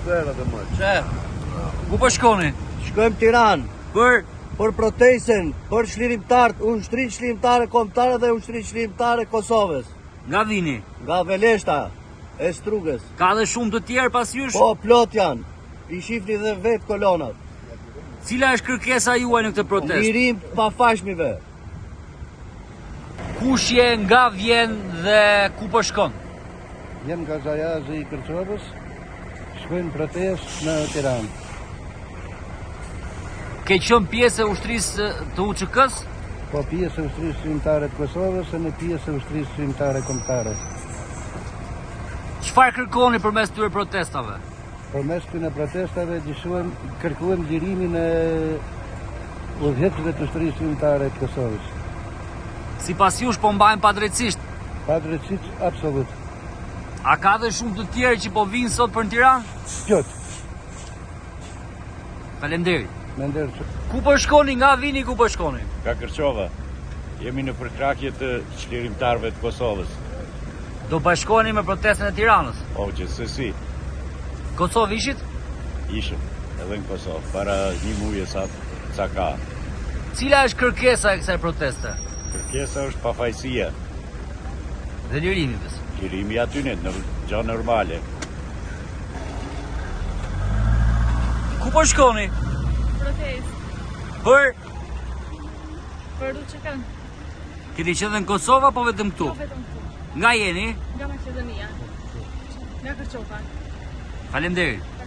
Shpera dhe më. Që? Ku po shkoni? Shkojmë Tiranë Për për protestën, për çlirimtarët, ushtri çlirimtare kombëtare dhe ushtri çlirimtare Kosovës. nga vini? Nga Veleshta, e Strugës. Ka dhe shumë të tjerë pas jush? Po plot janë. I shifni dhe vetë kolonat. Cila është kërkesa juaj në këtë protestë? Lirim pa fashmive. Kush je, nga vjen dhe ku po shkon? Jem nga Zajazë i Kërçovës, shkojnë protest në Tiranë. Ke qenë pjesë e ushtrisë të UÇK-s? Po pjesë e ushtrisë çlirimtare të Kosovës e në pjesë e ushtrisë çlirimtare kombëtare. Çfarë kërkoni përmes këtyre protestave? Përmes këtyre protestave kërkojmë lirimin e udhëheqësve të ushtrisë çlirimtare të Kosovës. Sipas jush po mbahen padrejtisht. Padrejtisht absolut. A ka dhe shumë të tjerë që po vinë sot për në Tiranë? Plot. Faleminderit. Menderë. Ku po shkoni, nga vini, ku po shkoni? Nga Kërçova. Jemi në përkrahje të çlirimtarëve të Kosovës. Do bashkoheni me protestën e Tiranës? O, gjithsesi, Kosovë ishit? ishëm edhe në Kosovë, para një muaji sa ka. Cila është kërkesa e kësaj proteste? Kërkesa është pafajësia, Dhe lirimi besoj. lirimi aty në gjë normale. Ku po shkoni? Protest për UÇK-n. Keni qenë në Kosovë apo vetëm këtu? Jo vetëm këtu. Nga jeni? Nga Maqedonia. Nga Kërçova. Faleminderit.